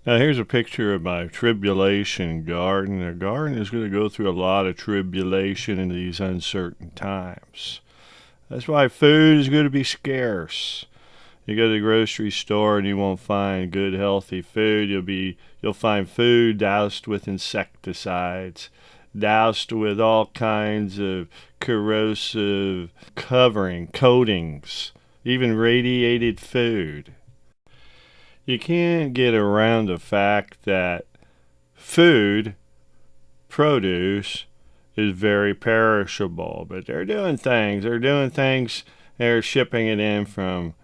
Now here's a picture of my tribulation garden. The garden is going to go through a lot of tribulation in these uncertain times. That's why food is going to be scarce. You go to the grocery store and you won't find good healthy food. You'll find food doused with insecticides, doused with all kinds of corrosive coatings, even radiated food. You can't get around the fact that food, produce, is very perishable. But they're doing things. They're shipping it in from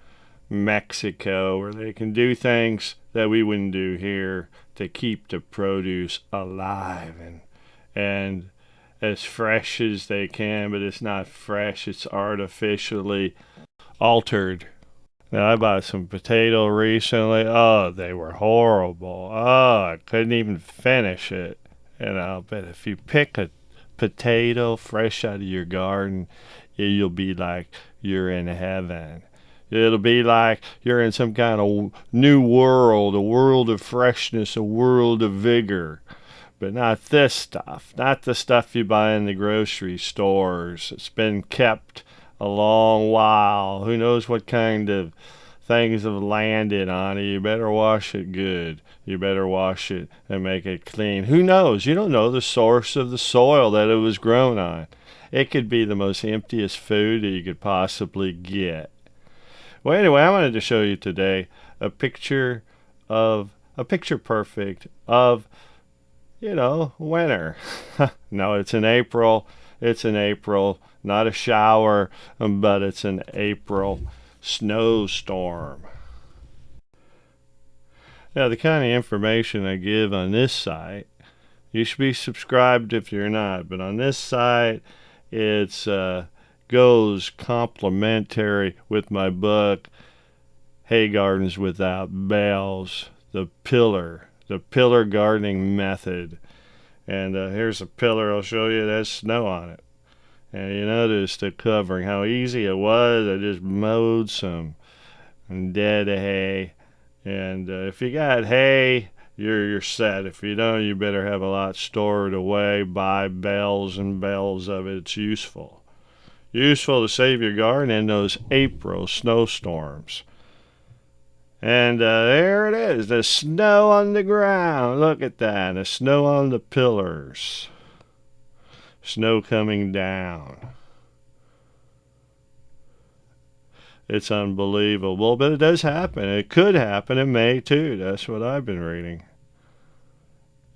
Mexico, where they can do things that we wouldn't do here to keep the produce alive and as fresh as they can, but it's not fresh, it's artificially altered. Now, I bought some potato recently. Oh, they were horrible. Oh, I couldn't even finish it. And I'll bet if you pick a potato fresh out of your garden, you'll be like you're in heaven. It'll be like you're in some kind of new world, a world of freshness, a world of vigor. But not this stuff, not the stuff you buy in the grocery stores. It's been kept a long while. Who knows what kind of things have landed on it. You better wash it good. You better wash it and make it clean. Who knows? You don't know the source of the soil that it was grown on. It could be the most emptiest food that you could possibly get. Well, anyway, I wanted to show you today a picture perfect of, winter. No, it's in April. It's in April, not a shower, but it's an April snowstorm. Now, the kind of information I give on this site, you should be subscribed if you're not, but on this site, it's goes complimentary with my book, Hay Gardens Without Bells, the pillar gardening method. And here's a pillar I'll show you that has snow on it. And you notice the covering, how easy it was. I just mowed some dead hay. And if you got hay, you're set. If you don't, you better have a lot stored away. Buy bales and bales of it. It's useful. Useful to save your garden in those April snowstorms. And there it is, the snow on the ground. Look at that, the snow on the pillars. Snow coming down. It's unbelievable, but it does happen. It could happen in May too. That's what I've been reading.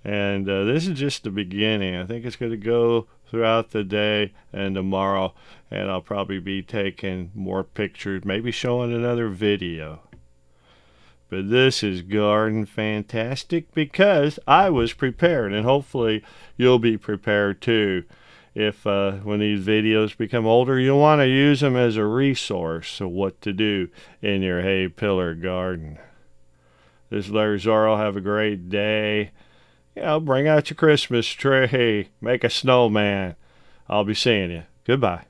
And this is just the beginning. I think it's going to go throughout the day and tomorrow, and I'll probably be taking more pictures, maybe showing another video. But this is garden fantastic because I was prepared, and hopefully you'll be prepared too. If when these videos become older, you'll want to use them as a resource of what to do in your hay pillar garden. This is Larry Zorro. Have a great day. Bring out your Christmas tree. Make a snowman. I'll be seeing you. Goodbye.